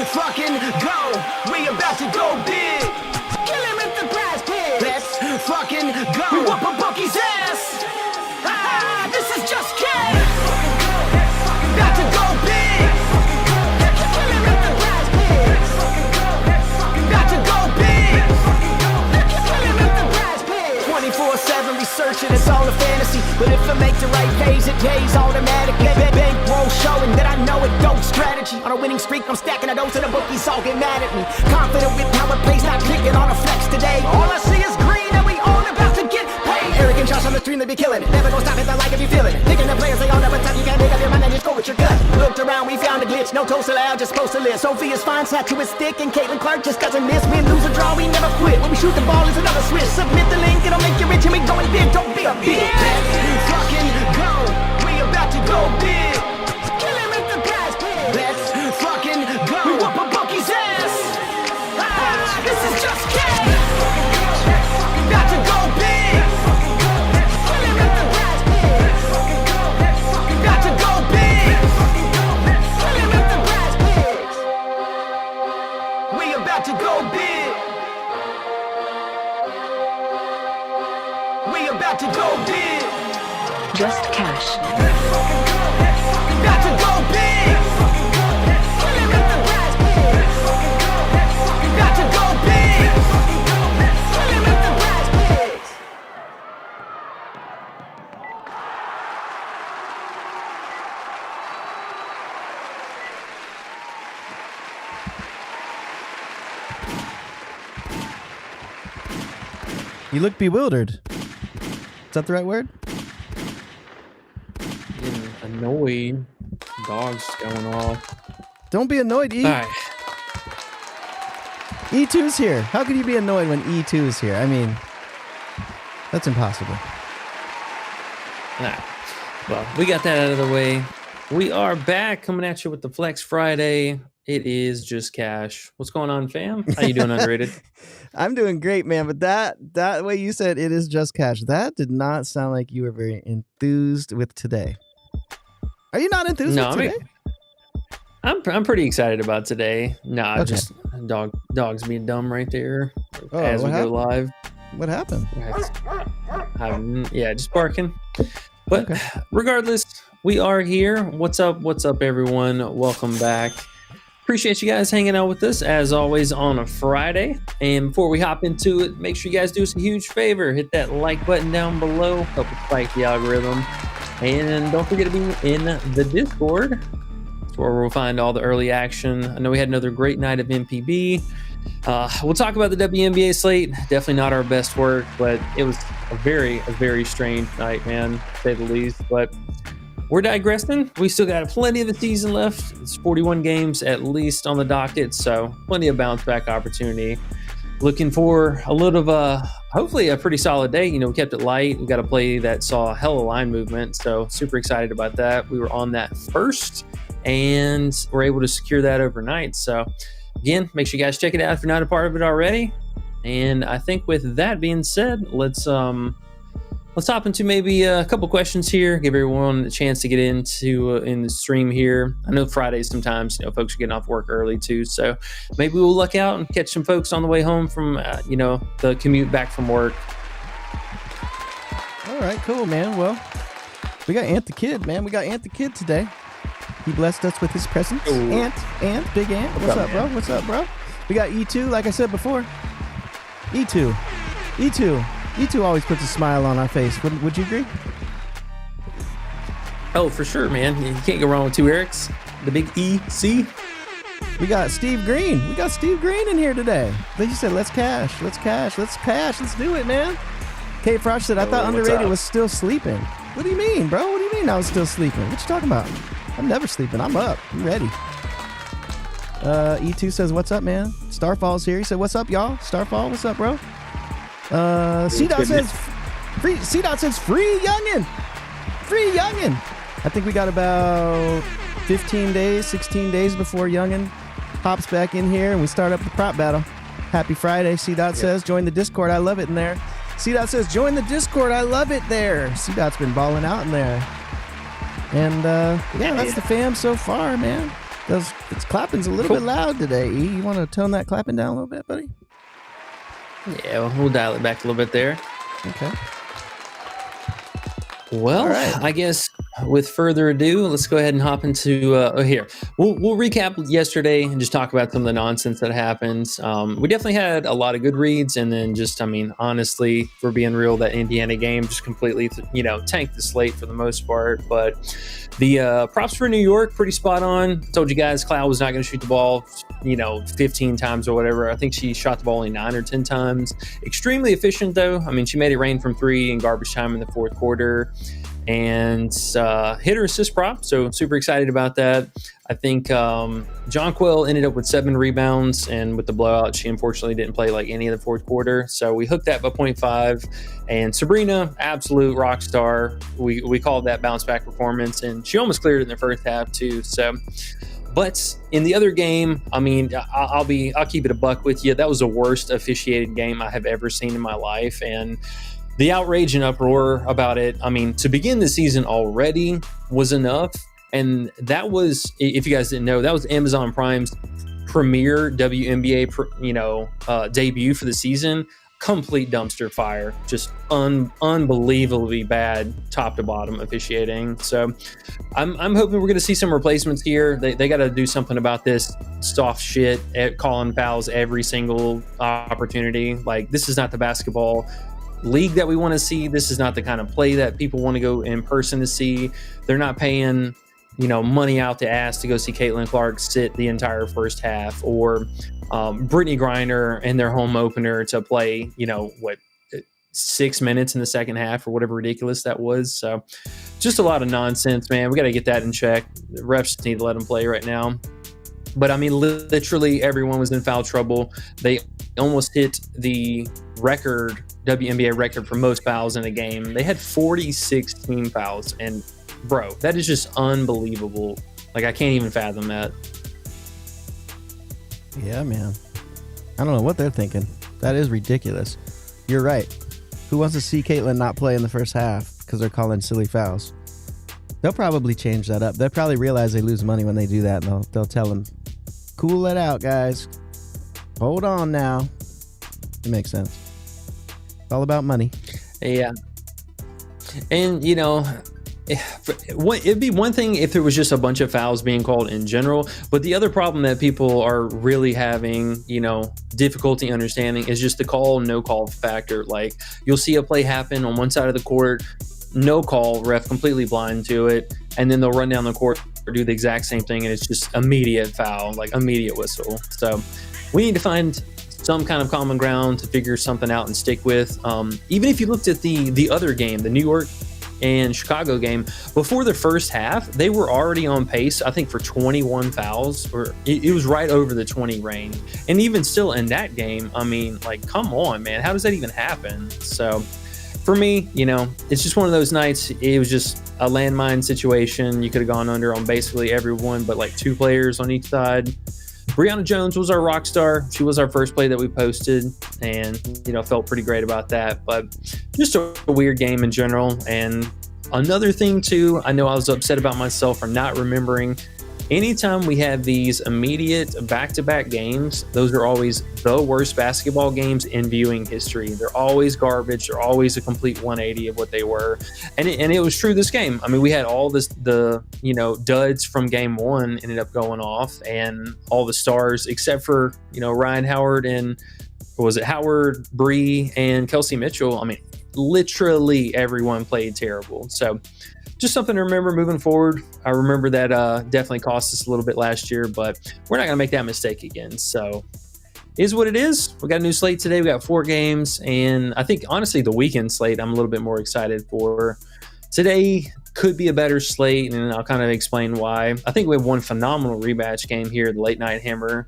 fucking go. We about to go big. Kill him with the prize pig. Let's fucking go. We whoop a bookie's ass. Ah, this is just kidding. About to go big. Kill him with the prize pig. About to go big. Kill him with the prize pig. 24/7 researching, it's all a fantasy. But if I make the right plays, it pays automatic. Bankroll showing that I know it, dope strategy. On a winning streak, I'm stacking a dose and the bookies all get mad at me. Confident with power plays, not clicking on a flex today. All I see is green and we all about to get paid. Arrogant shots on the stream, they be killing it. Never gonna stop it, I like if you feel it. Picking the players, they all never time. You can't make up your mind and just go with your gut. Looked around, we found a glitch. No toast allowed, just supposed to live. Sophia's fine, sat to his stick, and Caitlin Clark just doesn't miss. Win, lose, or draw, we never quit. When we shoot the ball, it's another switch. Submit the link, it'll make you rich, and we going big. Don't be a bitch. Let's fucking go. We about to go big. Kill him with the prize pig. Let's fucking go. We whoop a bookie's ass. Ah, this is just kidding. About to go big. Kill him with the prize pig. About to go big. Kill him with the prize pig. We about to go big. We about to go big. Just cash. About to go big. Kill him with the prize pig. About to go big. Kill him with the prize pigs. You look bewildered. Is that the right word? Getting annoyed. Dogs going off. Don't be annoyed, E. All right. E2's here. How could you be annoyed when E2 is here? I mean, that's impossible. All right. Well, we got that out of the way. We are back coming at you with the Flex Friday. It is just cash. What's going on, fam? How you doing, Underrated? I'm doing great, man. But that way you said it is just cash, that did not sound like you were very enthused with today. Are you not enthused with today? I'm pretty excited about today. Nah, Okay. just dogs being dumb right there Oh, as we what go happened? live. What happened? Yeah, just barking. But Okay. regardless, we are here. What's up, everyone? Welcome back. Appreciate you guys hanging out with us, as always, on a Friday. And before we hop into it, make sure you guys do us a huge favor. Hit that like button down below. Help us fight the algorithm. And don't forget to be in the Discord. It's where we'll find all the early action. I know we had another great night of MPB. We'll talk about the WNBA slate. Definitely not our best work, but it was a very strange night, man, to say the least. But we're digressing. We still got plenty of the season left. It's 41 games at least on the docket, so plenty of bounce back opportunity. Looking for a little of hopefully a pretty solid day. You know, we kept it light. We got a play that saw a hell of a line movement, so super excited about that. We were on that first, and we're able to secure that overnight. So again, make sure you guys check it out if you're not a part of it already. And I think with that being said, let's hop into maybe a couple questions here. Give everyone a chance to get into in the stream here. I know Fridays sometimes, folks are getting off work early too, so maybe we'll luck out and catch some folks on the way home from the commute back from work. All right, cool, man. Well, we got Ant the Kid, man. We got Ant the Kid today. He blessed us with his presence. Ooh. Ant, Big Ant. What's up, bro? What's up, bro? We got E2, like I said before. E2 always puts a smile on our face. Would you agree? Oh, for sure, man. You can't go wrong with two Erics. The big EC. We got Steve Green. We got Steve Green in here today. They just said, let's cash. Let's do it, man. Kate Frosh said, I thought what's Underrated up? was still sleeping. What do you mean, bro? What do you mean I was still sleeping? What you talking about? I'm never sleeping. I'm up. I'm ready. E2 says, what's up, man? Starfall's here. He said, what's up, y'all? Starfall, what's up, bro? C-Dot says, free youngin'. Free youngin'. I think we got about 15 days, 16 days before youngin' hops back in here and we start up the prop battle. Happy Friday. C-Dot says, join the Discord. I love it in there. C-Dot says, join the Discord. I love it there. C-Dot's been balling out in there. And, yeah, that's the fam so far, man. It's clapping's a little bit loud today. E, you want to tone that clapping down a little bit, buddy? Yeah, we'll dial it back a little bit there. Okay. Well, right. I guess with further ado, let's go ahead and hop into here. We'll recap yesterday and just talk about some of the nonsense that happened. We definitely had a lot of good reads, and then just, I mean, honestly, if we're being real, that Indiana game just completely, tanked the slate for the most part. But the props for New York, pretty spot on. Told you guys, Cloud was not going to shoot the ball, 15 times or whatever. I think she shot the ball only 9 or 10 times. Extremely efficient, though. I mean, she made it rain from 3 in garbage time in the fourth quarter. And hit her assist prop, so super excited about that. I think Jonquil ended up with 7 rebounds, and with the blowout, she unfortunately didn't play like any of the fourth quarter, so we hooked that by 0.5. And Sabrina, absolute rock star. We called that bounce back performance, and she almost cleared it in the first half too. So, but in the other game, I mean, I'll keep it a buck with you. That was the worst officiated game I have ever seen in my life, and the outrage and uproar about it, I mean, to begin the season already was enough. And that was, if you guys didn't know, that was Amazon Prime's premiere WNBA, debut for the season. Complete dumpster fire. Just unbelievably bad top to bottom officiating. So I'm hoping we're going to see some replacements here. They got to do something about this soft shit at calling fouls every single opportunity. Like, this is not the basketball league that we want to see. This is not the kind of play that people want to go in person to see. They're not paying, money out the ass to go see Caitlin Clark sit the entire first half, or Brittany Griner in their home opener to play, 6 minutes in the second half or whatever ridiculous that was. So just a lot of nonsense, man. We got to get that in check. The refs need to let them play right now. But I mean, literally everyone was in foul trouble. They almost hit the WNBA record for most fouls in a game. They had 46 team fouls, and bro, that is just unbelievable. Like, I can't even fathom that. Yeah, man. I don't know what they're thinking. That is ridiculous. You're right. Who wants to see Caitlin not play in the first half because they're calling silly fouls? They'll probably change that up. They'll probably realize they lose money when they do that, and they'll tell them, cool it out, guys. Hold on now. It makes sense. It's all about money. Yeah. And, it'd be one thing if there was just a bunch of fouls being called in general, but the other problem that people are really having, difficulty understanding is just the call, no call factor. Like, you'll see a play happen on one side of the court, no call, ref completely blind to it, and then they'll run down the court or do the exact same thing, and it's just immediate foul, like immediate whistle. So we need to find some kind of common ground to figure something out and stick with. Even if you looked at the other game, the New York and Chicago game, before the first half, they were already on pace, I think, for 21 fouls, or it was right over the 20 range. And even still in that game, I mean, like, come on, man, how does that even happen? So for me, it's just one of those nights. It was just a landmine situation. You could have gone under on basically everyone, but like 2 players on each side. Brianna Jones was our rock star. She was our first play that we posted, and felt pretty great about that. But just a weird game in general. And another thing too, I know I was upset about myself for not remembering. Anytime we have these immediate back-to-back games, those are always the worst basketball games in viewing history. They're always garbage. They're always a complete 180 of what they were. And it was true this game. I mean, we had all the duds from game 1 ended up going off, and all the stars except for, Ryan Howard and, Howard, Bree, and Kelsey Mitchell. I mean, literally everyone played terrible. So just something to remember moving forward. I remember that definitely cost us a little bit last year, but we're not going to make that mistake again. So is what it is. We got a new slate today. We got 4 games, and I think, honestly, the weekend slate I'm a little bit more excited for. Today could be a better slate, and I'll kind of explain why. I think we have one phenomenal rematch game here, the Late Night Hammer.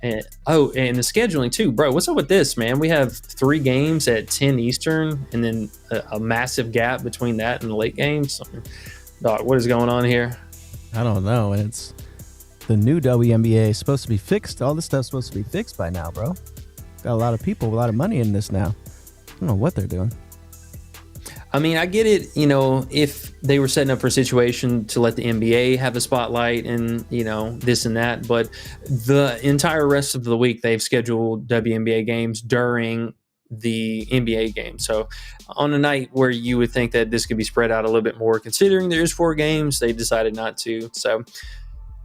And the scheduling too, bro. What's up with this, man? We have 3 games at 10 Eastern, and then a massive gap between that and the late games. Dog, what is going on here? I don't know. And it's the new WNBA is supposed to be fixed. All this stuff's supposed to be fixed by now, bro. Got a lot of people, a lot of money in this now. I don't know what they're doing. I mean, I get it, you know, if they were setting up for a situation to let the NBA have a spotlight and, you know, this and that, but the entire rest of the week they've scheduled WNBA games during the NBA game. So on a night where you would think that this could be spread out a little bit more, considering there's 4 games, they decided not to. So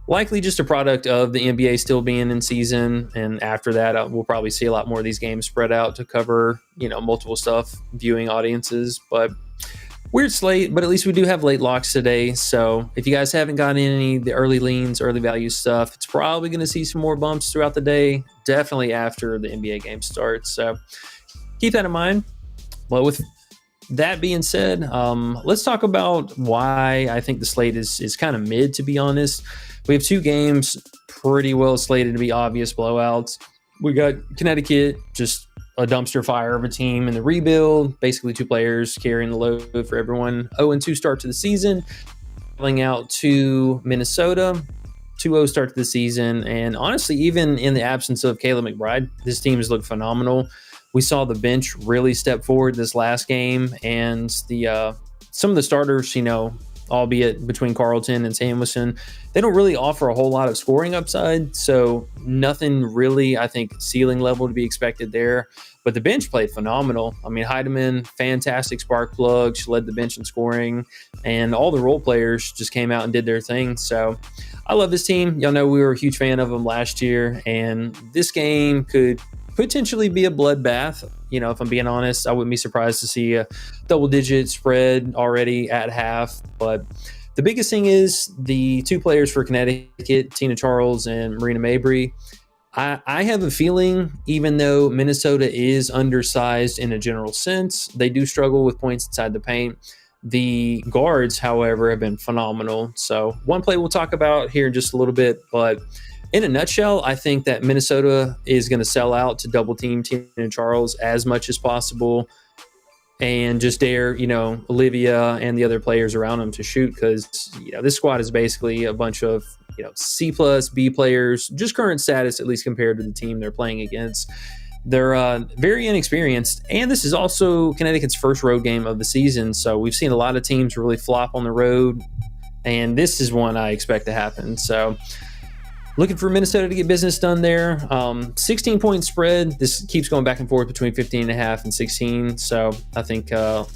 likely just a product of the NBA still being in season, and after that, we'll probably see a lot more of these games spread out to cover, you know, multiple stuff, viewing audiences. But weird slate, but at least we do have late locks today. So if you guys haven't gotten any of the early leans, early value stuff, it's probably going to see some more bumps throughout the day, definitely after the NBA game starts. So keep that in mind. Well, with that being said, let's talk about why I think the slate is kind of mid, to be honest. We have 2 games pretty well slated to be obvious blowouts. We got Connecticut, just a dumpster fire of a team in the rebuild, basically 2 players carrying the load for everyone. 0-2 start to the season, traveling out to Minnesota, 2-0 start to the season. And honestly, even in the absence of Kayla McBride, this team has looked phenomenal. We saw the bench really step forward this last game, and the some of the starters, you know, albeit between Carlton and Samuelson, they don't really offer a whole lot of scoring upside. So nothing really, I think, ceiling level to be expected there. But the bench played phenomenal. I mean, Heidemann, fantastic spark plug. She led the bench in scoring, and all the role players just came out and did their thing. So I love this team. Y'all know we were a huge fan of them last year, and this game could potentially be a bloodbath. You know, if I'm being honest, I wouldn't be surprised to see a double-digit spread already at half. But the biggest thing is the 2 players for Connecticut, Tina Charles and Marina Mabry. I have a feeling, even though Minnesota is undersized in a general sense, they do struggle with points inside the paint. The guards, however, have been phenomenal. So one play we'll talk about here in just a little bit, but in a nutshell, I think that Minnesota is going to sell out to double team Tina Charles as much as possible and just dare, you know, Olivia and the other players around them to shoot, because, you know, this squad is basically a bunch of, you know, C plus B players, just current status, at least compared to the team they're playing against. They're very inexperienced, and this is also Connecticut's first road game of the season, so we've seen a lot of teams really flop on the road, and this is one I expect to happen. So looking for Minnesota to get business done there. 16-point spread. This keeps going back and forth between 15.5 and 16. So I think got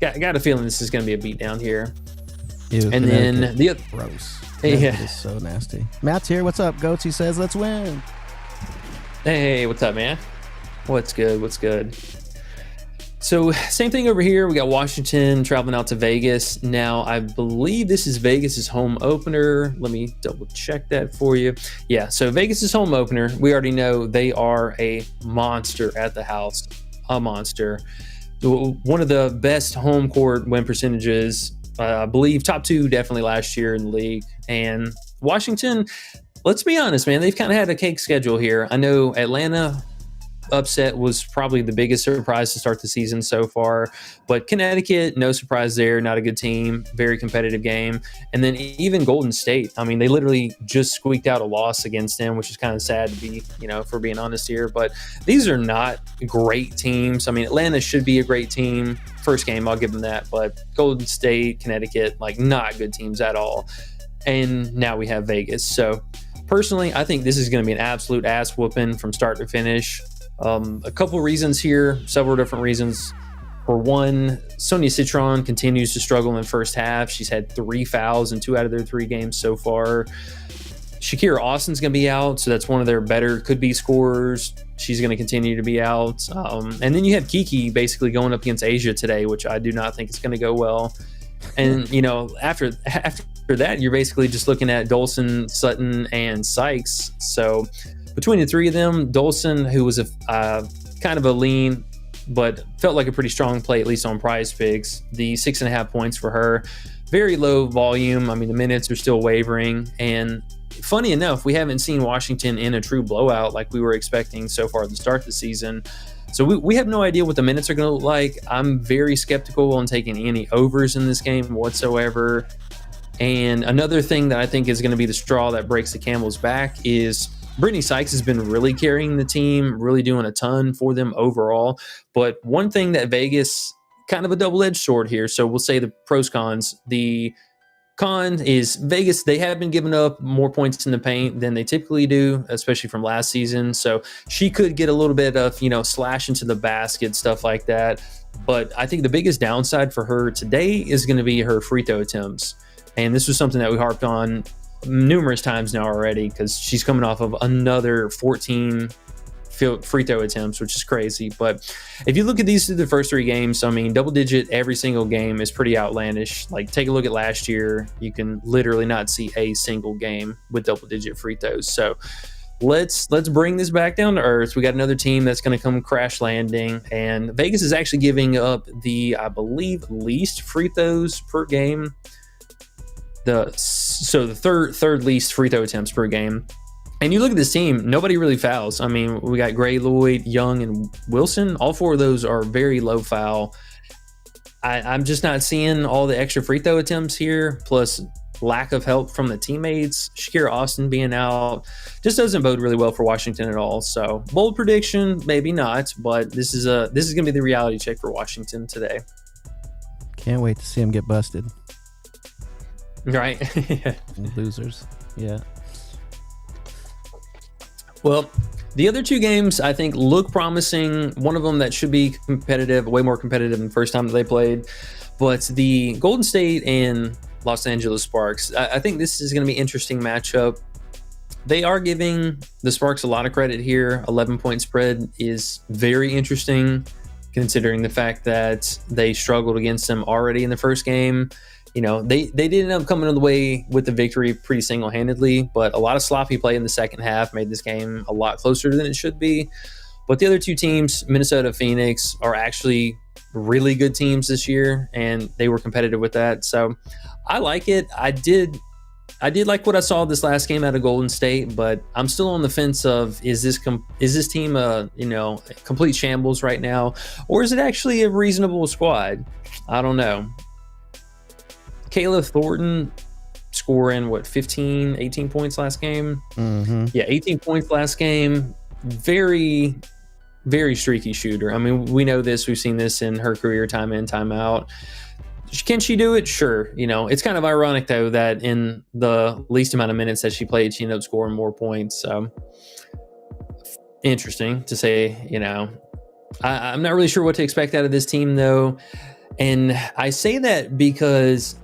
a feeling this is going to be a beatdown here. Ew, and then the other, gross. Yeah, it's so nasty. Matt's here. What's up, Goats? He says, "Let's win." Hey, what's up, man? What's good? What's good? So same thing over here. We got Washington traveling out to Vegas. Now, I believe this is Vegas's home opener. Let me double check that for you. Yeah, so Vegas's home opener. We already know they are a monster at the house. A monster. One of the best home court win percentages. I believe top 2 definitely last year in the league. And Washington, let's be honest, man, they've kind of had a cake schedule here. I know Atlanta upset was probably the biggest surprise to start the season so far, but Connecticut, no surprise there, not a good team, very competitive game. And then even Golden State, I mean, they literally just squeaked out a loss against them, which is kind of sad to be, you know, if we're being honest here, but these are not great teams. I mean, Atlanta should be a great team. First game, I'll give them that, but Golden State, Connecticut, like not good teams at all. And now we have Vegas. So personally, I think this is going to be an absolute ass whooping from start to finish. A couple reasons here, several different reasons. For one, Sonia Citron continues to struggle in the first half. She's had 3 fouls in 2 out of their 3 games so far. Shakira Austin's going to be out, so that's one of their better could-be scorers. She's going to continue to be out. And then you have Kiki basically going up against Asia today, which I do not think is going to go well. And, you know, after that, you're basically just looking at Dolson, Sutton, and Sykes. So between the 3 of them, Dolson, who was a kind of a lean, but felt like a pretty strong play, at least on Prizepicks, the 6.5 points for her. Very low volume. I mean, the minutes are still wavering. And funny enough, we haven't seen Washington in a true blowout like we were expecting so far at the start of the season. So we have no idea what the minutes are going to look like. I'm very skeptical on taking any overs in this game whatsoever. And another thing that I think is going to be the straw that breaks the camel's back is Brittany Sykes has been really carrying the team, really doing a ton for them overall. But one thing that Vegas kind of a double-edged sword here. So we'll say the pros cons. The con is Vegas. They have been giving up more points in the paint than they typically do, especially from last season. So she could get a little bit of, slash into the basket, stuff like that. But I think the biggest downside for her today is going to be her free throw attempts. And this was something that we harped on numerous times now already, because she's coming off of another 14 free throw attempts, which is crazy. But if you look at these through the first 3 games, I mean, double digit every single game is pretty outlandish. Like, take a look at last year. You can literally not see a single game with double digit free throws. So let's bring this back down to earth. We got another team that's going to come crash landing, and Vegas is actually giving up the, I believe, least free throws per game. The third least free throw attempts per game. And you look at this team, nobody really fouls. I mean, we got Gray, Lloyd, Young, and Wilson. All 4 of those are very low foul. I'm just not seeing all the extra free throw attempts here, plus lack of help from the teammates. Shakira Austin being out just doesn't bode really well for Washington at all. So bold prediction, maybe not, but this is going to be the reality check for Washington today. Can't wait to see them get busted. Right? Losers. Yeah. Well, the other 2 games I think look promising. One of them that should be competitive, way more competitive than the first time that they played. But the Golden State and Los Angeles Sparks, I think this is going to be an interesting matchup. They are giving the Sparks a lot of credit here. 11-point spread is very interesting, considering the fact that they struggled against them already in the first game. They did end up coming away with the victory pretty single-handedly, but a lot of sloppy play in the second half made this game a lot closer than it should be. But the other 2 teams, Minnesota, Phoenix, are actually really good teams this year, and they were competitive with that. So I like it. I did like what I saw this last game out of Golden State, but I'm still on the fence of, is this team a complete shambles right now, or is it actually a reasonable squad? I don't know. Kayla Thornton scoring 18 points last game. Mm-hmm. Yeah, 18 points last game. Very, very streaky shooter. I mean, we know this. We've seen this in her career, time in, time out. Can she do it? Sure. It's kind of ironic though that in the least amount of minutes that she played, she ended up scoring more points. Interesting to say. I'm not really sure what to expect out of this team though, and I say that because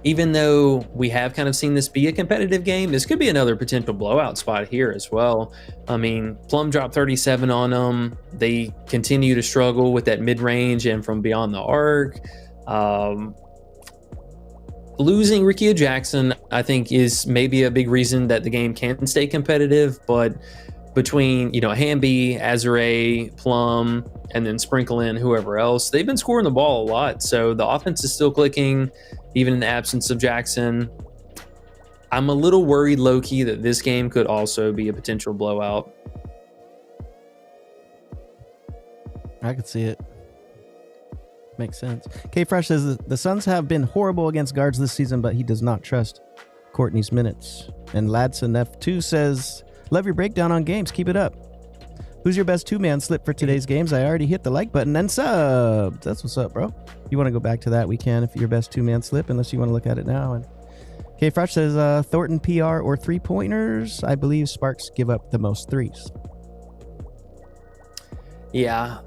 even though we have kind of seen this be a competitive game, this could be another potential blowout spot here as well. I mean, Plum dropped 37 on them. They continue to struggle with that mid-range and from beyond the arc. Losing Rickea Jackson, I think, is maybe a big reason that the game can stay competitive, but between, Hamby, Azare, Plum, and then sprinkle in whoever else, they've been scoring the ball a lot. So the offense is still clicking, even in the absence of Jackson. I'm a little worried, low-key, that this game could also be a potential blowout. I could see it. Makes sense. K Fresh says the Suns have been horrible against guards this season, but he does not trust Courtney's minutes. And Ladson F2 says, love your breakdown on games. Keep it up. Who's your best 2-man slip for today's games? I already hit the like button and sub. That's what's up, bro. You want to go back to that? We can if your best 2-man slip, unless you want to look at it now. And K Fresh says Thornton PR or 3-pointers. I believe Sparks give up the most threes. Yeah.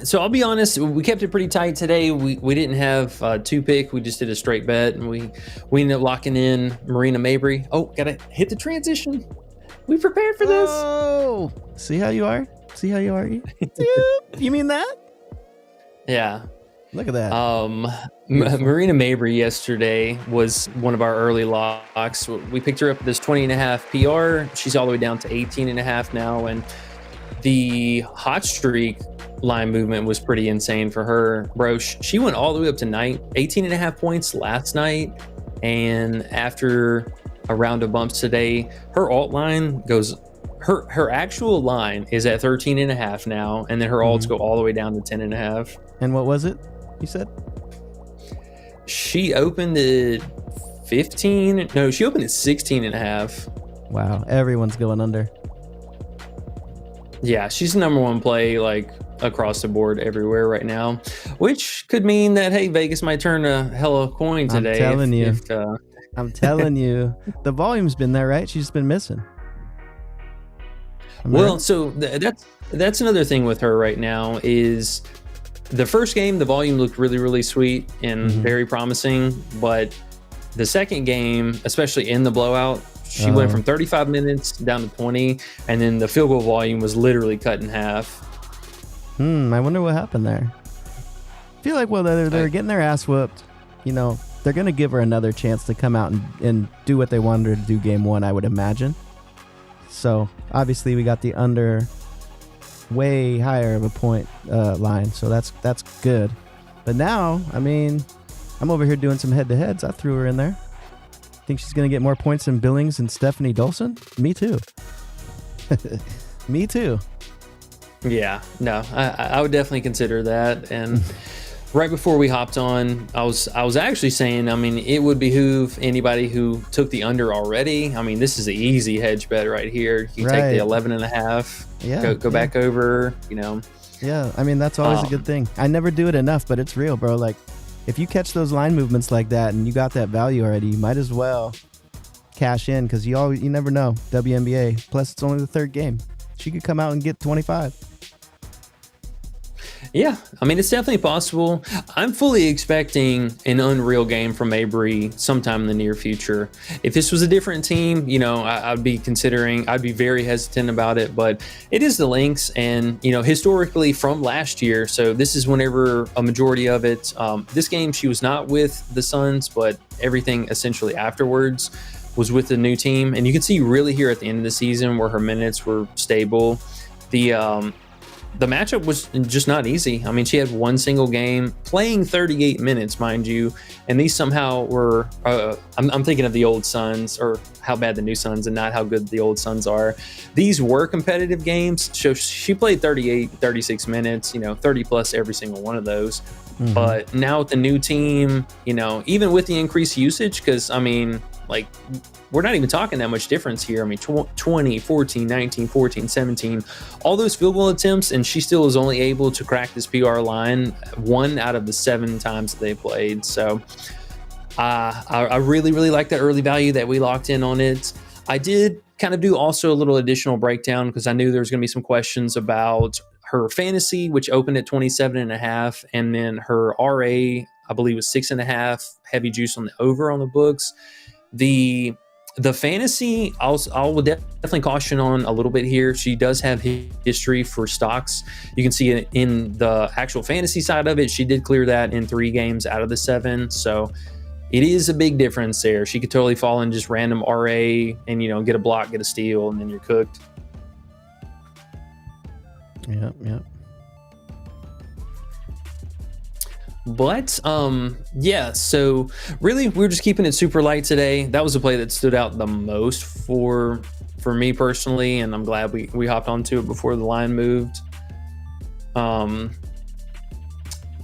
So I'll be honest, we kept it pretty tight today. We didn't have 2-pick. We just did a straight bet, and we ended up locking in Marina Mabry. Oh, gotta hit the transition. We prepared for this. Oh, see how you are? See how you are? You mean that? Yeah. Look at that. Marina Mabry yesterday was one of our early locks. We picked her up at this 20.5 PR. She's all the way down to 18.5 now, and the hot streak line movement was pretty insane for her, bro. She went all the way up to 18.5 points last night, and after a round of bumps today, her alt line goes, her actual line is at 13.5 now, and then her alts go all the way down to 10.5. And what was it you said? She opened at 15. No, she opened at 16.5. Wow, everyone's going under. Yeah, she's the number one play like across the board everywhere right now, which could mean that hey, Vegas might turn a hella coin today. I'm telling you, the volume's been there, right? She's just been missing. Well, so that's another thing with her right now is the first game, the volume looked really, really sweet and very promising, but the second game, especially in the blowout, she went from 35 minutes down to 20, and then the field goal volume was literally cut in half. I wonder what happened there. I feel like, well, they're getting their ass whooped. You know, they're going to give her another chance to come out and do what they wanted her to do game one, I would imagine. So, obviously, we got the under way higher of a point line, so that's good. But now, I mean, I'm over here doing some head-to-heads. I threw her in there. Think she's going to get more points than Billings and Stephanie Dolson? Me too. Me too. Yeah, no, I would definitely consider that. And right before we hopped on, I was actually saying, I mean, it would behoove anybody who took the under already. I mean, this is an easy hedge bet right here. You take the 11.5, go back over, you know. Yeah, I mean, that's always a good thing. I never do it enough, but it's real, bro. Like, if you catch those line movements like that and you got that value already, you might as well cash in because you never know. WNBA. Plus, it's only the third game. She could come out and get 25. Yeah, I mean, it's definitely possible. I'm fully expecting an unreal game from Mabry sometime in the near future. If this was a different team, you know, I'd be very hesitant about it, but it is the Lynx and, you know, historically from last year. So this is whenever a majority of it, this game, she was not with the Suns, but everything essentially afterwards was with the new team. And you can see really here at the end of the season where her minutes were stable. The matchup was just not easy. I mean, she had one single game playing 38 minutes, mind you, and these somehow were, I'm thinking of the old Suns or how bad the new Suns and not how good the old Suns are. These were competitive games. So she played 38, 36 minutes, you know, 30 plus every single one of those. But now with the new team, you know, even with the increased usage, because I mean, like, we're not even talking that much difference here. I mean, 20, 14, 19, 14, 17, all those field goal attempts, and she still was only able to crack this PR line 1 out of the 7 times that they played. So I really, really like that early value that we locked in on it. I did kind of do also a little additional breakdown because I knew there was going to be some questions about her fantasy, which opened at 27.5, and then her RA, I believe, was 6.5, heavy juice on the over on the books. The fantasy, I will definitely caution on a little bit here. She does have history for stocks. You can see it in the actual fantasy side of it. She did clear that in 3 games out of the 7. So it is a big difference there. She could totally fall in just random RA and, you know, get a block, get a steal, and then you're cooked. Yeah. But yeah, so really we're just keeping it super light today. That was the play that stood out the most for me personally, and I'm glad we hopped onto it before the line moved.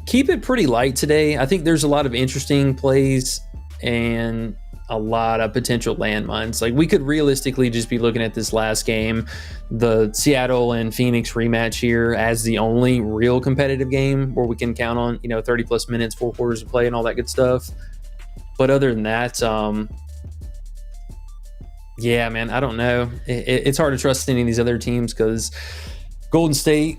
Keep it pretty light today. I think there's a lot of interesting plays and a lot of potential landmines. Like, we could realistically just be looking at this last game, the Seattle and Phoenix rematch here, as the only real competitive game where we can count on, you know, 30 plus minutes, 4 quarters of play and all that good stuff. But other than that, yeah, man, I don't know. It's hard to trust any of these other teams because Golden State,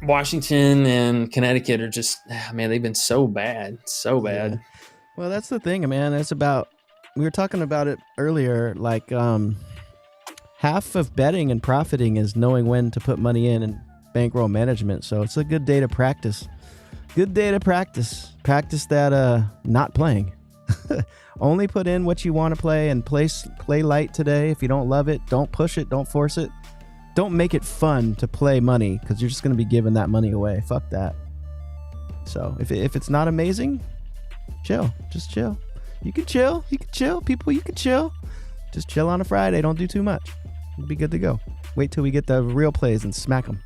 Washington, and Connecticut are just, man, they've been so bad. Yeah. Well, that's the thing, man. It's about, we were talking about it earlier, like half of betting and profiting is knowing when to put money in and bankroll management. So it's a good day to practice. Practice that not playing. Only put in what you want to play and play light today. If you don't love it, don't push it, don't force it. Don't make it fun to play money because you're just going to be giving that money away. Fuck that. So if it's not amazing, chill. Just chill. You can chill. People, you can chill. Just chill on a Friday. Don't do too much. You'll be good to go. Wait till we get the real plays and smack them.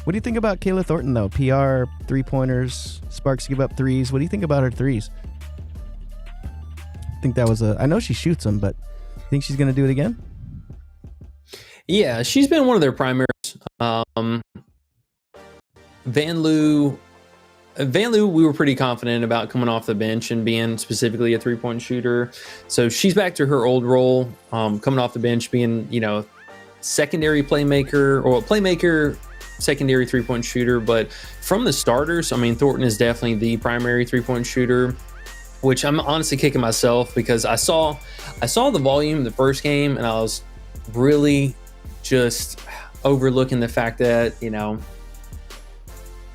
What do you think about Kayla Thornton, though? PR, 3-pointers, Sparks give up threes. What do you think about her threes? I think that was I know she shoots them, but think she's going to do it again? Yeah, she's been one of their primary Um, Van Loo, we were pretty confident about coming off the bench and being specifically a 3-point shooter. So she's back to her old role, coming off the bench, being, secondary playmaker or playmaker, secondary 3-point shooter. But from the starters, I mean, Thornton is definitely the primary 3-point shooter, which I'm honestly kicking myself because I saw the volume the first game and I was really just overlooking the fact that,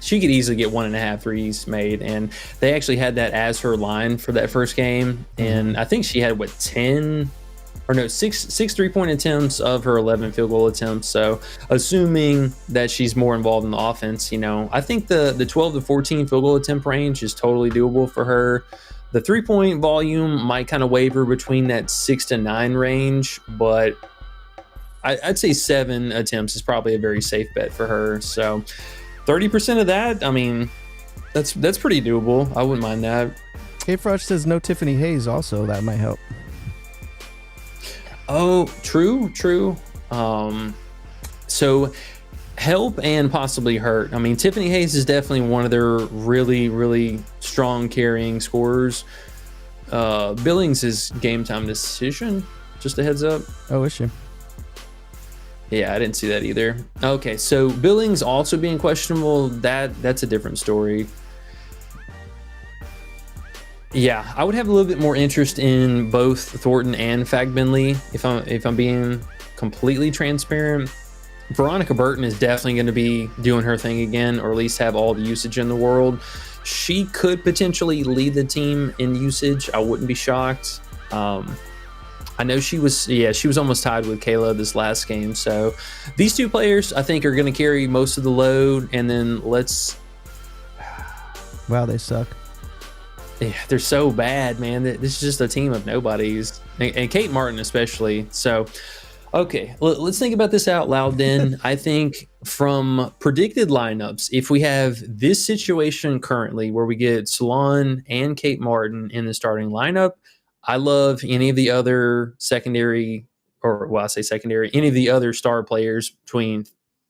she could easily get 1.5 threes made, and they actually had that as her line for that first game. And I think she had 6 3-point attempts of her 11 field goal attempts. So assuming that she's more involved in the offense, I think the 12 to 14 field goal attempt range is totally doable for her. The 3-point volume might kind of waver between that 6 to 9 range, but I'd say 7 attempts is probably a very safe bet for her. So 30% of that, I mean, that's pretty doable. I wouldn't mind that. K-Frosh says no Tiffany Hayes also. That might help. Oh, true. So help and possibly hurt. I mean, Tiffany Hayes is definitely one of their really, really strong carrying scorers. Billings is game time decision. Just a heads up. Oh, is she? Yeah, I didn't see that either. Okay, so Billings also being questionable, that's a different story. Yeah, I would have a little bit more interest in both Thornton and Fagbenley if I'm being completely transparent. Veronica Burton is definitely going to be doing her thing again, or at least have all the usage in the world. She could potentially lead the team in usage. I wouldn't be shocked. I know she was almost tied with Kayla this last game. So these two players, I think, are going to carry most of the load. And then wow, they suck. Yeah, they're so bad, man. This is just a team of nobodies, and Kate Martin especially. So, okay, let's think about this out loud then. I think from predicted lineups, if we have this situation currently where we get Salon and Kate Martin in the starting lineup, I love any of the other any of the other star players between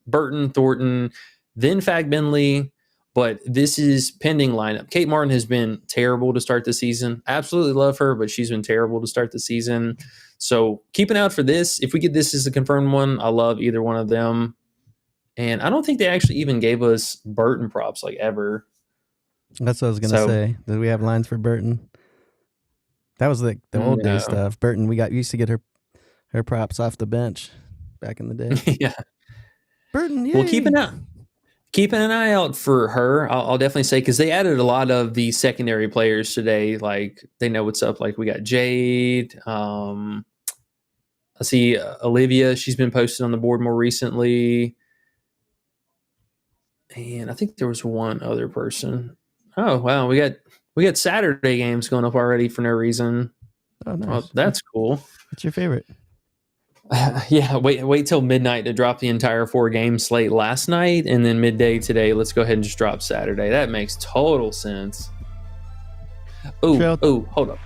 Burton, Thornton, then Fagbenley. But this is pending lineup. Kate Martin has been terrible to start the season. Absolutely love her, but she's been terrible to start the season. So keep an eye out for this. If we get this as a confirmed one, I love either one of them. And I don't think they actually even gave us Burton props ever. That's what I was going to say. Did we have lines for Burton? That was the old day stuff. Burton, we used to get her props off the bench back in the day. Yeah. Burton, yay. Well, keeping an eye out for her, I'll definitely say, because they added a lot of the secondary players today. They know what's up. We got Jade. I see Olivia. She's been posted on the board more recently. And I think there was one other person. Oh, wow. We got Saturday games going up already for no reason. Oh, nice. Well, that's cool. What's your favorite? Yeah, wait till midnight to drop the entire 4-game slate last night, and then midday today. Let's go ahead and just drop Saturday. That makes total sense. Hold up. Hold up.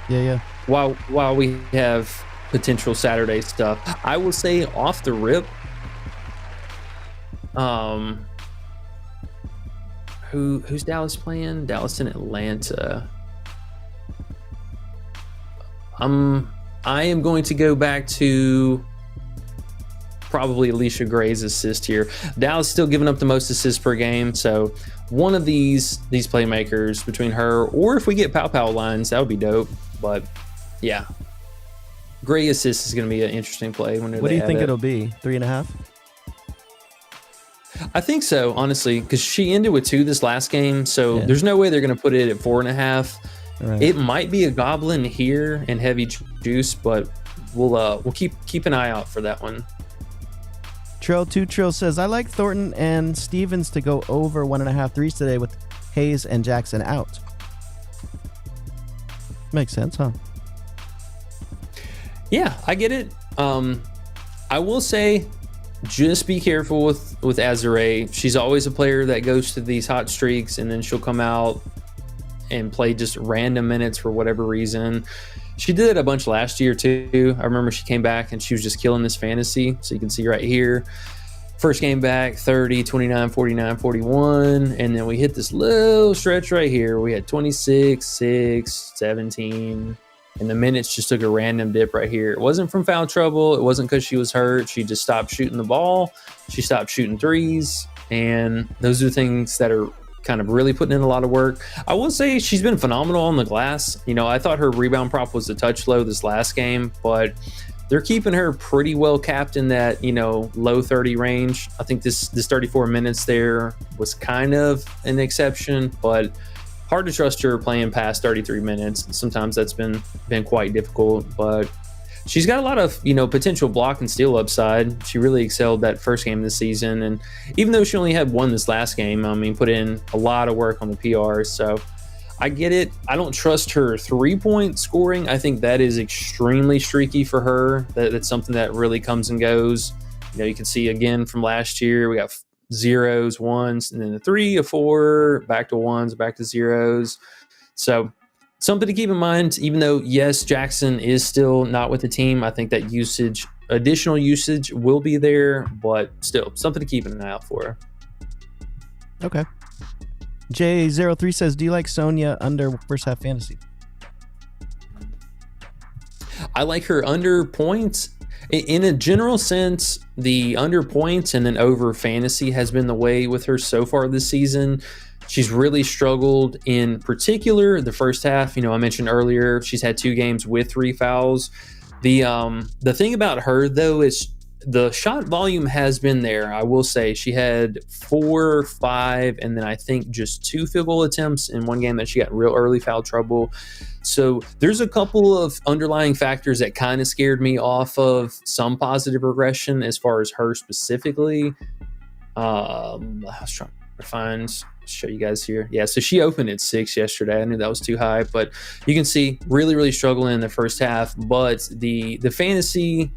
Yeah. While we have potential Saturday stuff, I will say off the rip, who's Dallas playing? Dallas and Atlanta. I am going to go back to probably Alicia Gray's assist here. Dallas still giving up the most assists per game, so one of these playmakers between her, or if we get Pow lines, that would be dope. But yeah, Gray assist is going to be an interesting play. What do you think it'll be? 3.5? I think so, honestly, because she ended with 2 this last game, so there's no way they're going to put it at 4.5. Right. It might be a goblin here and heavy juice, but we'll keep an eye out for that one. Trill says, I like Thornton and Stevens to go over 1.5 threes today with Hayes and Jackson out. Makes sense, huh? Yeah, I get it. I will say, just be careful with Azure. She's always a player that goes to these hot streaks and then she'll come out and play just random minutes for whatever reason. She did it a bunch last year too. I remember she came back and she was just killing this fantasy. So you can see right here, first game back, 30, 29, 49, 41. And then we hit this little stretch right here. We had 26, 6, 17. And the minutes just took a random dip right here. It wasn't from foul trouble. It wasn't because she was hurt. She just stopped shooting the ball. She stopped shooting threes. And those are things that are kind of really putting in a lot of work. I will say she's been phenomenal on the glass. You know, I thought her rebound prop was a touch low this last game, but they're keeping her pretty well capped in that, you know, low 30 range. I think this 34 minutes there was kind of an exception, but hard to trust her playing past 33 minutes. Sometimes that's been quite difficult, but she's got a lot of, you know, potential block and steal upside. She really excelled that first game this season. And even though she only had one this last game, I mean, put in a lot of work on the PRs. So I get it. I don't trust her 3-point scoring. I think that is extremely streaky for her. That's something that really comes and goes. You know, you can see again from last year, we got zeros, ones, and then a 3, a 4, back to ones, back to zeros. So something to keep in mind, even though, yes, Jackson is still not with the team, I think that additional usage will be there, but still something to keep an eye out for. Okay. J03 says, do you like Sonia under first half fantasy? I like her under points. In a general sense, the under points and then over fantasy has been the way with her so far this season. She's really struggled in particular the first half. You know, I mentioned earlier, she's had 2 games with 3 fouls. The thing about her, though, is the shot volume has been there. I will say she had 4, 5, and then I think just 2 field goal attempts in one game that she got real early foul trouble. So there's a couple of underlying factors that kind of scared me off of some positive regression as far as her specifically. I was trying to show you guys here. Yeah, so she opened at 6 yesterday. I knew that was too high, but you can see really struggling in the first half. But the fantasy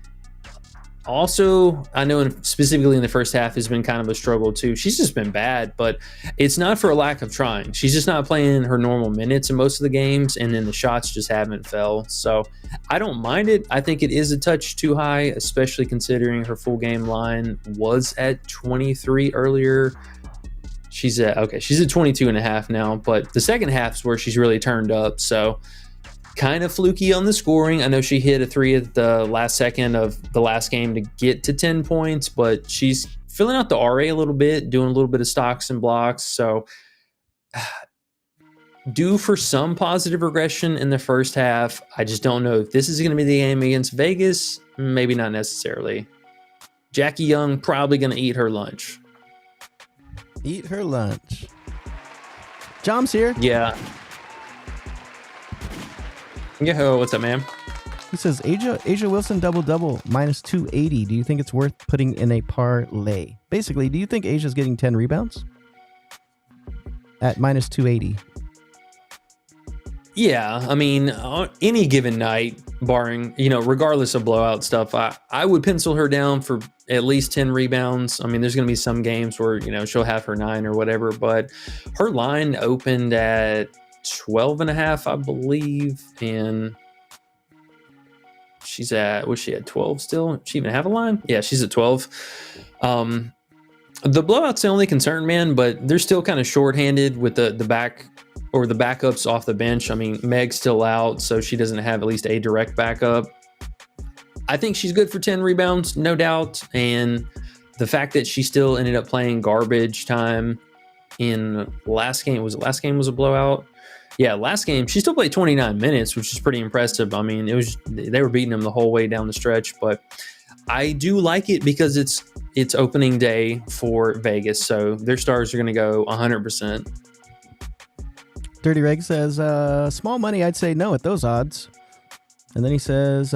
also, I know specifically in the first half has been kind of a struggle too. She's just been bad, but it's not for a lack of trying. She's just not playing her normal minutes in most of the games, and then the shots just haven't fell. So I don't mind it. I think it is a touch too high, especially considering her full game line was at 23 earlier. She's at 22 and a half now, but the second half is where she's really turned up. So kind of fluky on the scoring. I know she hit a 3 at the last second of the last game to get to 10 points, but she's filling out the RA a little bit, doing a little bit of stocks and blocks. So due for some positive regression in the first half. I just don't know if this is going to be the game against Vegas. Maybe not necessarily. Jackie Young probably going to eat her lunch. Eat her lunch. Jom's here. Yeah. Yeah, what's up, man? He says, Asia Wilson double-double, minus 280. Do you think it's worth putting in a parlay? Basically, do you think Asia's getting 10 rebounds? At minus 280. Yeah, I mean, on any given night, barring, regardless of blowout stuff, I would pencil her down for at least 10 rebounds. I mean, there's going to be some games where, she'll have her 9 or whatever, but her line opened at 12 and a half, I believe, and she's at, was she at 12 still? She even have a line? Yeah, she's at 12. The blowout's the only concern, man, but they're still kind of shorthanded with the back or the backups off the bench. I mean, Meg's still out, so she doesn't have at least a direct backup. I think she's good for 10 rebounds, no doubt, and the fact that she still ended up playing garbage time in last game was a blowout. Yeah, last game, she still played 29 minutes, which is pretty impressive. I mean, they were beating them the whole way down the stretch, but I do like it because it's opening day for Vegas, so their stars are going to go 100%. Dirty Reg says, small money, I'd say no at those odds. And then he says,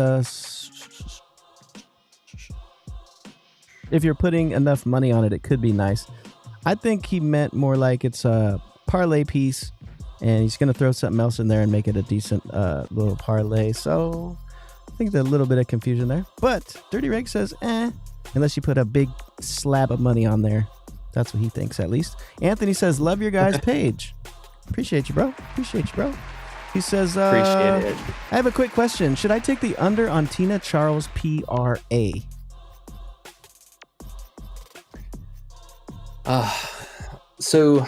if you're putting enough money on it, it could be nice. I think he meant more like it's a parlay piece, and he's going to throw something else in there and make it a decent little parlay. So I think there's a little bit of confusion there. But Dirty Reg says, unless you put a big slab of money on there. That's what he thinks, at least. Anthony says, love your guys' page. Appreciate you, bro. He says, Appreciate it. I have a quick question. Should I take the under on Tina Charles PRA? So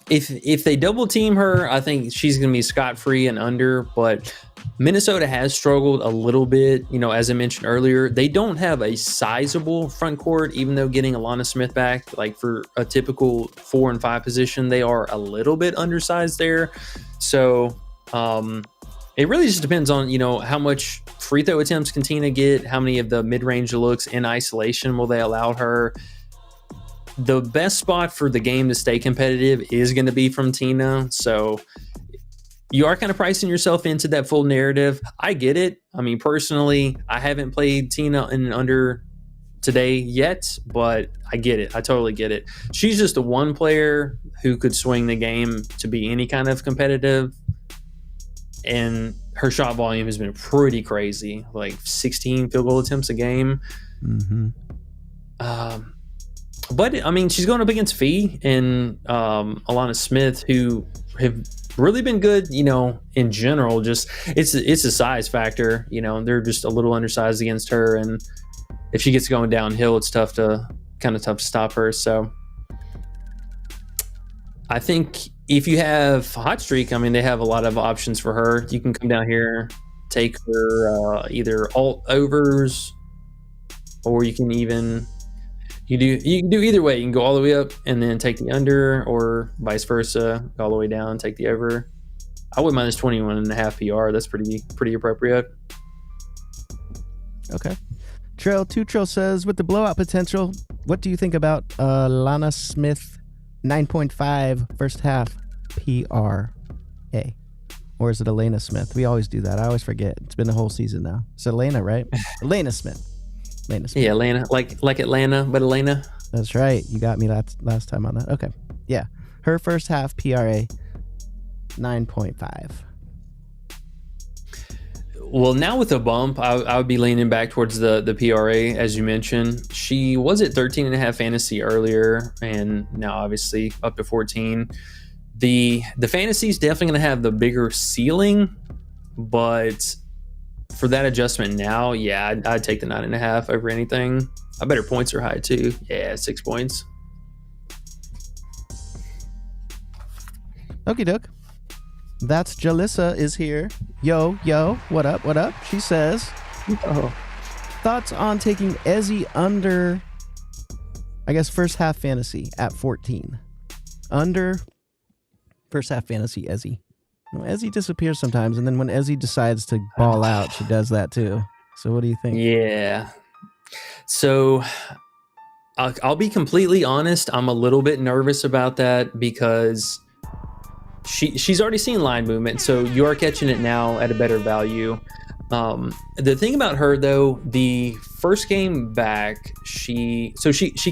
if they double team her, I think she's going to be scot-free and under, but Minnesota has struggled a little bit. As I mentioned earlier, they don't have a sizable front court, even though getting Alana Smith back, like for a typical 4 and 5 position, they are a little bit undersized there. So it really just depends on, how much free throw attempts can Tina get, how many of the mid-range looks in isolation will they allow her. The best spot for the game to stay competitive is going to be from Tina. So you are kind of pricing yourself into that full narrative. I get it. I mean, personally, I haven't played Tina in an under today yet, but I get it. I totally get it. She's just the one player who could swing the game to be any kind of competitive. And her shot volume has been pretty crazy, like 16 field goal attempts a game. Mm-hmm. But I mean, she's going up against Fee and Alana Smith, who have really been good, in general. Just it's a size factor, they're just a little undersized against her, and if she gets going downhill, it's tough to stop her. So I think if you have Hot Streak, I mean, they have a lot of options for her. You can come down here, take her either alt overs, or you can even you can do either way. You can go all the way up and then take the under, or vice versa, go all the way down and take the over. I would minus 21.5 PR. That's pretty appropriate. Okay. Trail says, with the blowout potential, what do you think about Lana Smith 9.5 first half PRA? Or is it Elena Smith? We always do that. I always forget. It's been the whole season now. It's Elena, right? Elena Smith. Yeah, Atlanta, like Atlanta, but Elena. That's right. You got me last time on that. Okay. Yeah. Her first half PRA 9.5. Well, now with a bump, I would be leaning back towards the PRA, as you mentioned. She was at 13.5 fantasy earlier, and now obviously up to 14. The fantasy is definitely going to have the bigger ceiling, but for that adjustment now, yeah, I'd take the 9.5 over anything. I bet her points are high too. Yeah, 6 points. Okie doke. That's Jalissa is here. Yo, what up? She says, thoughts on taking Ezzy under, I guess, first half fantasy at 14. Under first half fantasy Ezzy. Ezzy disappears sometimes, and then when Ezzy decides to ball out, she does that too. So what do you think? Yeah. So I'll be completely honest. I'm a little bit nervous about that because she's already seen line movement, so you are catching it now at a better value. The thing about her though, the first game back, she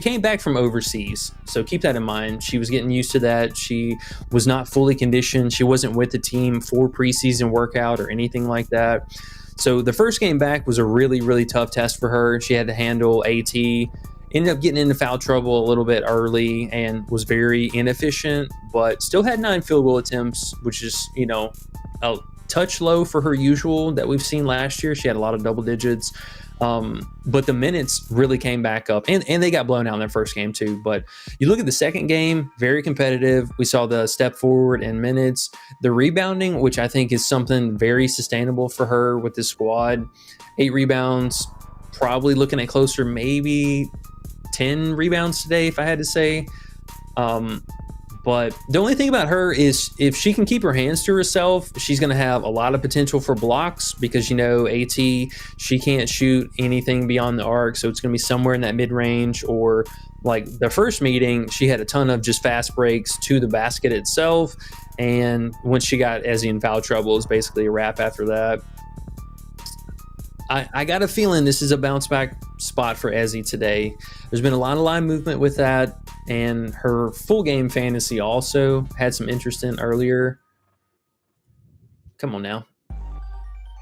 came back from overseas, so keep that in mind. She was getting used to that. She was not fully conditioned. She wasn't with the team for preseason workout or anything like that. So the first game back was a really, really tough test for her. She had to handle AT, ended up getting into foul trouble a little bit early and was very inefficient, but still had 9 field goal attempts, which is, a touch low for her usual that we've seen last year. She had a lot of double digits, but the minutes really came back up, and they got blown out in their first game too. But you look at the second game, very competitive. We saw the step forward in minutes, the rebounding, which I think is something very sustainable for her with this squad. 8 rebounds, probably looking at closer, maybe 10 rebounds today, if I had to say. But the only thing about her is if she can keep her hands to herself, she's going to have a lot of potential for blocks because, AT, she can't shoot anything beyond the arc. So it's going to be somewhere in that mid-range, or like the first meeting, she had a ton of just fast breaks to the basket itself. And when she got Ezzy in foul trouble, it was basically a wrap after that. I got a feeling this is a bounce back spot for Ezzy today. There's been a lot of line movement with that, and her full game fantasy also had some interest in earlier. Come on now.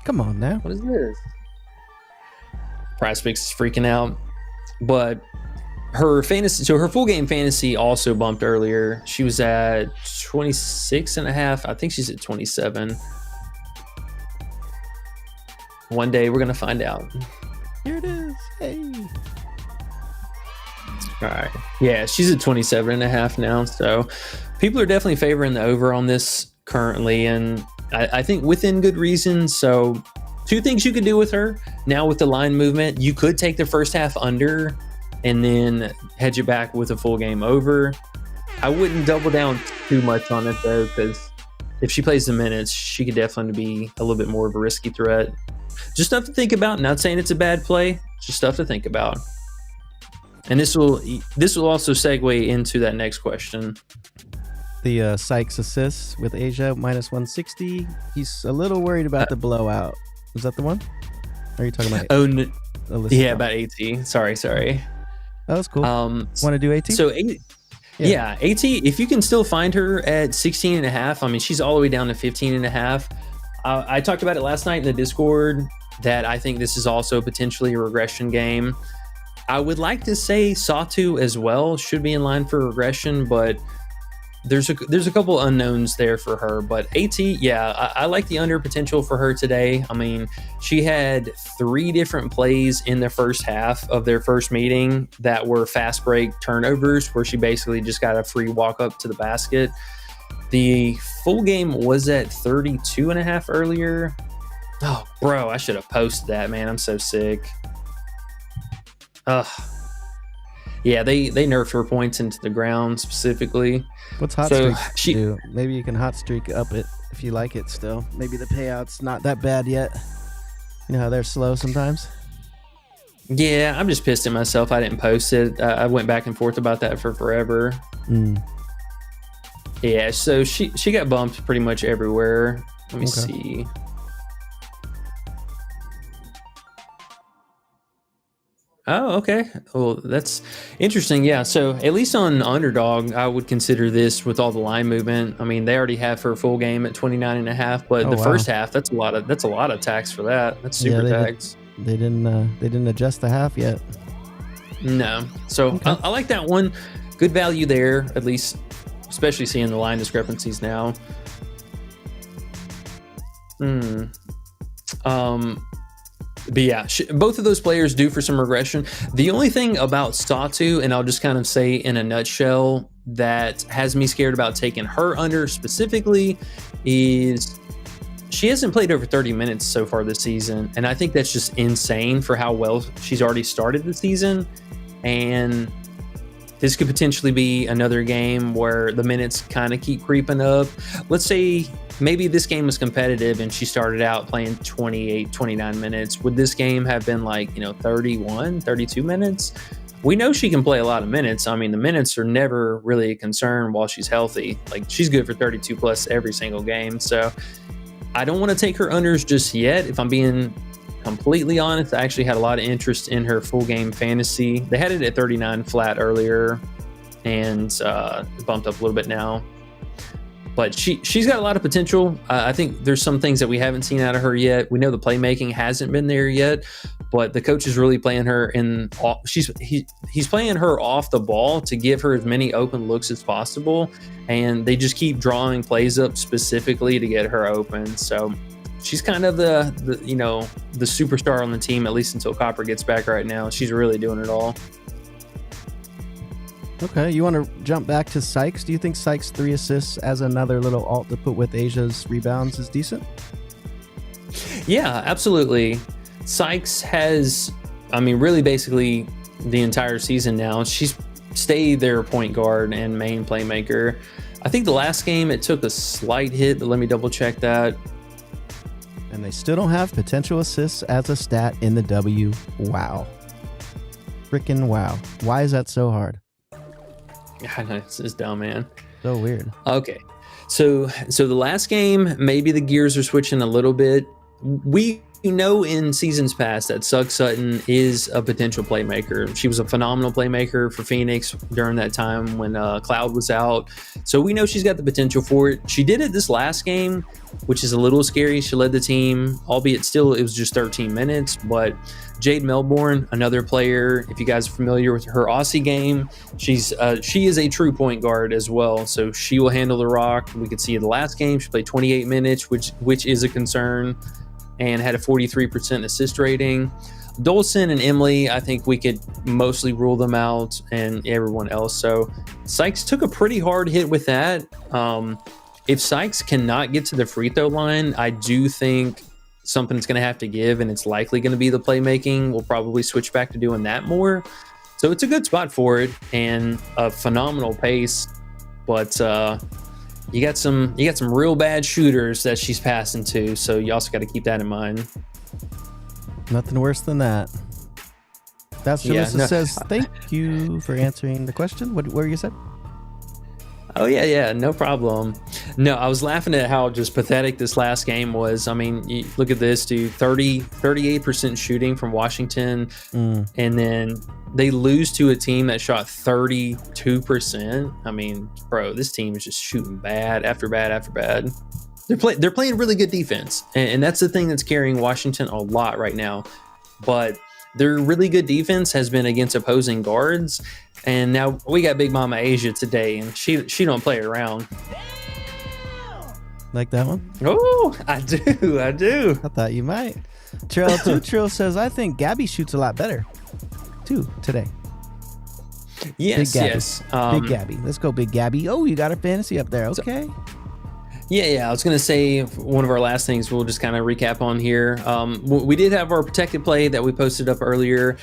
What is this? Prizepicks is freaking out. But her fantasy, so her full game fantasy also bumped earlier. She was at 26.5. I think she's at 27. One day we're going to find out. Here it is. Hey. All right. Yeah, she's at 27.5 now. So people are definitely favoring the over on this currently. And I think within good reason. So two things you could do with her now with the line movement. You could take the first half under and then hedge it back with a full game over. I wouldn't double down too much on it though, because if she plays the minutes, she could definitely be a little bit more of a risky threat. Just stuff to think about. Not saying it's a bad play, just stuff to think about. And this will also segue into that next question. The Sykes assists with Asia minus 160. He's a little worried about the blowout. Is that the one? Or are you talking about? Yeah, about AT. Sorry. That was cool. Want to do AT? So yeah, AT, if you can still find her at 16.5, I mean, she's all the way down to 15.5. I talked about it last night in the Discord that I think this is also potentially a regression game. I would like to say Satu as well should be in line for regression, but there's a couple unknowns there for her. But AT, yeah, I like the under potential for her today. I mean, she had 3 different plays in the first half of their first meeting that were fast break turnovers where she basically just got a free walk up to the basket. The full game was at 32.5 earlier. Oh, bro, I should have posted that, man. I'm so sick. Yeah, they nerfed her points into the ground specifically. What's hot streak do? Maybe you can hot streak up it if you like it still. Maybe the payout's not that bad yet. You know how they're slow sometimes? Yeah, I'm just pissed at myself. I didn't post it. I went back and forth about that for forever. Yeah, so she got bumped pretty much everywhere. Let me see. Oh, okay. Well, that's interesting. Yeah. So at least on Underdog, I would consider this with all the line movement. I mean, they already have her full game at 29.5, but first half, that's a lot of tax for that. That's super tax. They didn't adjust the half yet. No. So I like that one. Good value there, at least, especially seeing the line discrepancies now. But yeah, both of those players do for some regression. The only thing about Satu, and I'll just kind of say in a nutshell, that has me scared about taking her under specifically is she hasn't played over 30 minutes so far this season. And I think that's just insane for how well she's already started the season. And this could potentially be another game where the minutes kind of keep creeping up. Let's say maybe this game was competitive and she started out playing 28, 29 minutes. Would this game have been like, 31, 32 minutes? We know she can play a lot of minutes. I mean, the minutes are never really a concern while she's healthy. Like, she's good for 32 plus every single game. So I don't want to take her unders just yet. If I'm being completely honest, I actually had a lot of interest in her full game fantasy. They had it at 39 flat earlier and bumped up a little bit now. But she's got a lot of potential. I think there's some things that we haven't seen out of her yet. We know the playmaking hasn't been there yet, but the coach is really playing her he's playing her off the ball to give her as many open looks as possible, and they just keep drawing plays up specifically to get her open. So she's kind of the superstar on the team, at least until Copper gets back right now. She's really doing it all. Okay, you want to jump back to Sykes? Do you think Sykes' 3 assists as another little alt to put with Asia's rebounds is decent? Yeah, absolutely. Sykes has, really basically the entire season now, she's stayed their point guard and main playmaker. I think the last game it took a slight hit, but let me double check that. And they still don't have potential assists as a stat in the W. Wow. Freaking wow. Why is that so hard? I know, it's dumb, man. So weird. Okay. So the last game, maybe the gears are switching a little bit. We know in seasons past that Sugg Sutton is a potential playmaker. She was a phenomenal playmaker for Phoenix during that time when Cloud was out. So we know she's got the potential for it. She did it this last game, which is a little scary. She led the team, albeit still it was just 13 minutes. But Jade Melbourne, another player, if you guys are familiar with her Aussie game, she is a true point guard as well, so she will handle the rock. We could see in the last game she played 28 minutes, which is a concern, and had a 43% assist rating. Dolson and Emily, I think we could mostly rule them out, and everyone else. So Sykes took a pretty hard hit with that. If Sykes cannot get to the free throw line, I do think something's going to have to give, and it's likely going to be the playmaking. We'll probably switch back to doing that more. So it's a good spot for it and a phenomenal pace. But you got some real bad shooters that she's passing to, so you also got to keep that in mind. Nothing worse than that. That's Jalissa says, thank you for answering the question. What were you said? Oh, yeah, no problem. No, I was laughing at how just pathetic this last game was. I mean, you look at this, dude, 38% shooting from Washington, and then they lose to a team that shot 32%. I mean, bro, this team is just shooting bad after bad after bad. They're playing really good defense, and that's the thing that's carrying Washington a lot right now. But their really good defense has been against opposing guards, and now we got Big Mama Asia today, and she don't play around. Like that one? Oh, I do. I thought you might. Trill says, I think Gabby shoots a lot better too today. Yes, Big Gabby. yes. Big Gabby. Let's go, Big Gabby. Oh, you got her fantasy up there. Okay. Yeah. I was going to say one of our last things we'll just kind of recap on here. We did have our protected play that we posted up earlier.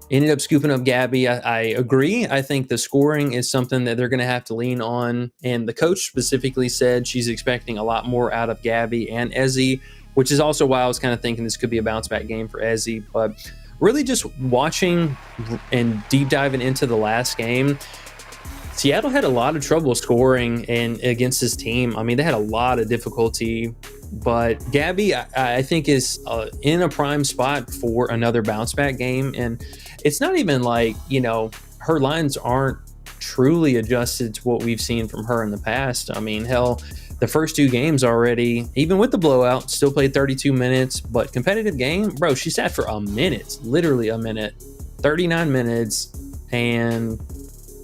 Ended up scooping up Gabby. I agree. I think the scoring is something that they're going to have to lean on. And the coach specifically said she's expecting a lot more out of Gabby and Ezzy, which is also why I was kind of thinking this could be a bounce back game for Ezzy. But really just watching and deep diving into the last game, Seattle had a lot of trouble scoring and against this team. I mean, they had a lot of difficulty, but Gabby, I think, is in a prime spot for another bounce back game. And it's not even like, her lines aren't truly adjusted to what we've seen from her in the past. I mean, hell, the first two games already, even with the blowout, still played 32 minutes, but competitive game, bro, she sat for a minute, literally a minute, 39 minutes, and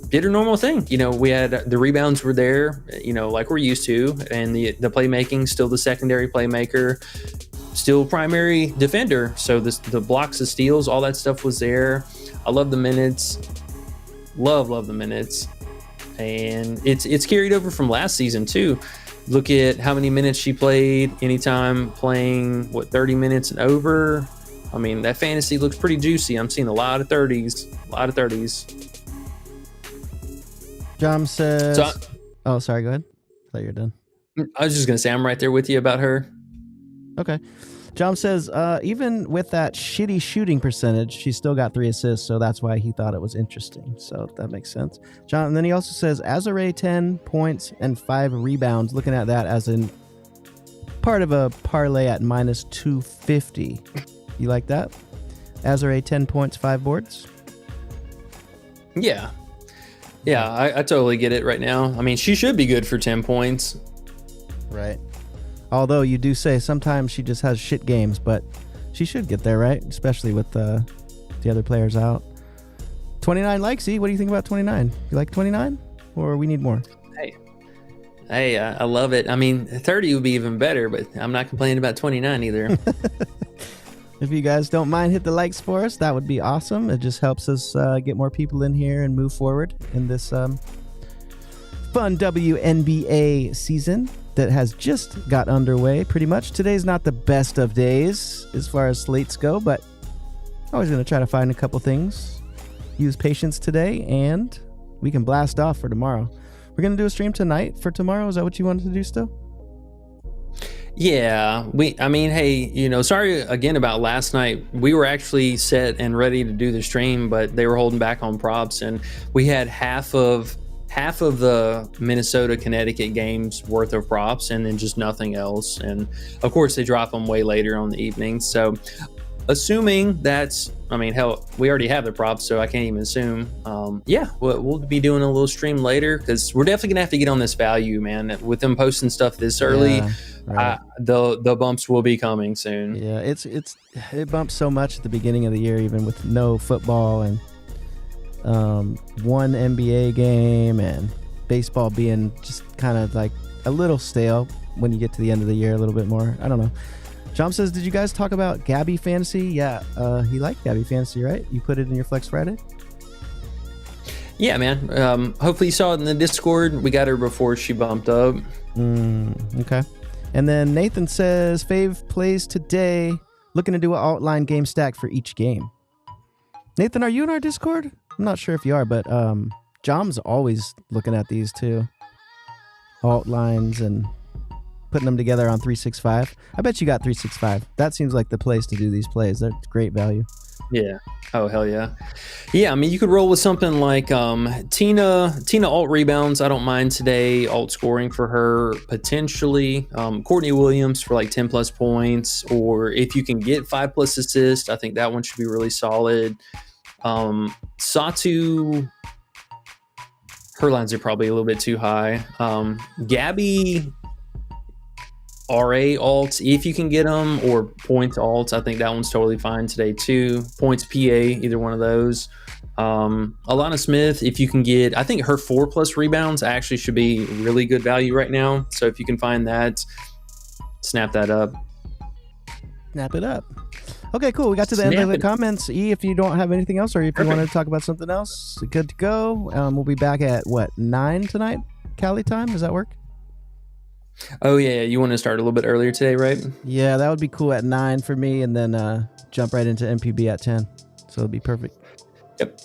did her normal thing. We had the rebounds were there, like we're used to, and the playmaking, still the secondary playmaker, still primary defender. So the blocks, the steals, all that stuff was there. I love the minutes. Love the minutes. And it's carried over from last season too. Look at how many minutes she played, anytime playing, 30 minutes and over. I mean, that fantasy looks pretty juicy. I'm seeing a lot of 30s. John says, oh, sorry, go ahead. I thought you were done. I was just going to say, I'm right there with you about her. Okay. John says, even with that shitty shooting percentage, she still got 3 assists, so that's why he thought it was interesting. So that makes sense. John, and then he also says, Azare 10 points and 5 rebounds, looking at that as in part of a parlay at minus 250. You like that? Azare 10 points, 5 boards? Yeah. Yeah, I totally get it right now. I mean, she should be good for 10 points. Right. Although you do say sometimes she just has shit games, but she should get there, right? Especially with the other players out. 29 Likesy, what do you think about 29? You like 29? Or we need more? Hey, I love it. I mean, 30 would be even better, but I'm not complaining about 29 either. If you guys don't mind, hit the likes for us. That would be awesome. It just helps us get more people in here and move forward in this fun WNBA season that has just got underway pretty much. Today's not the best of days as far as slates go, but always going to try to find a couple things. Use patience today, and we can blast off for tomorrow. We're going to do a stream tonight for tomorrow. Is that what you wanted to do still? Yeah, hey, sorry again about last night. We were actually set and ready to do the stream, but they were holding back on props, and we had half of the Minnesota Connecticut games worth of props, and then just nothing else. And of course, they drop them way later on the evening. So assuming that's, I mean, hell, we already have the props, so I can't even assume. Yeah, we'll be doing a little stream later because we're definitely gonna have to get on this value, man. With them posting stuff this early, Yeah, right. the bumps will be coming soon. Yeah, it bumps so much at the beginning of the year, even with no football and one NBA game and baseball being just kind of like a little stale when you get to the end of the year a little bit more. I don't know. John says, did you guys talk about Gabby Fantasy? Yeah, he liked Gabby Fantasy, right? You put it in your Flex Friday? Yeah, man. Hopefully you saw it in the Discord. We got her before she bumped up. Okay. And then Nathan says, Fave plays today. Looking to do an outline game stack for each game. Nathan, are you in our Discord? I'm not sure if you are, but Jom's always looking at these too. Alt lines and putting them together on 365. I bet you got 365. That seems like the place to do these plays. That's great value. Yeah. Oh, hell yeah. Yeah, I mean, you could roll with something like Tina alt rebounds. I don't mind today. Alt scoring for her, potentially. Courtney Williams for like 10 plus points. Or if you can get 5 plus assists, I think that one should be really solid. Satu, her lines are probably a little bit too high. Gabby, RA alts, if you can get them, or points alts, I think that one's totally fine today too. Points PA, either one of those. Alana Smith, if you can get, I think her 4 plus rebounds actually should be really good value right now. So if you can find that, snap that up. Snap it up. Okay, cool. We got to the end of the comments. E, if you don't have anything else, or if you want to talk about something else, good to go. We'll be back at 9 tonight, Cali time. Does that work? Oh yeah, you want to start a little bit earlier today, right? Yeah, that would be cool at 9 for me, and then jump right into MPB at 10. So it'll be perfect. Yep.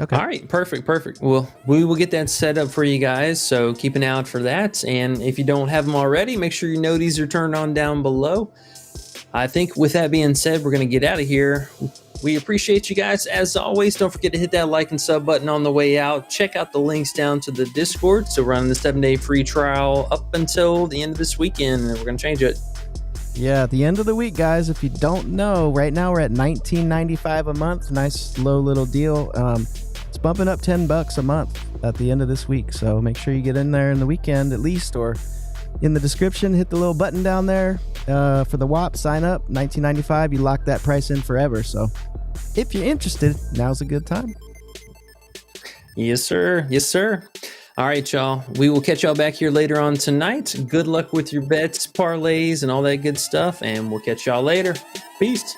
Okay. All right, perfect. Well, we will get that set up for you guys, so keep an eye out for that. And if you don't have them already, make sure your noties are turned on down below. I think with that being said, we're going to get out of here. We appreciate you guys. As always, don't forget to hit that like and sub button on the way out. Check out the links down to the Discord. So running the 7-day free trial up until the end of this weekend, and we're going to change it. Yeah, at the end of the week, guys, if you don't know, right now we're at $19.95 a month. Nice low little deal. It's bumping up $10 a month at the end of this week. So make sure you get in there in the weekend at least, or in the description, hit the little button down there for the WAP, sign up, $19.95. You lock that price in forever. So if you're interested, now's a good time. Yes, sir. Yes, sir. All right, y'all. We will catch y'all back here later on tonight. Good luck with your bets, parlays, and all that good stuff. And we'll catch y'all later. Peace.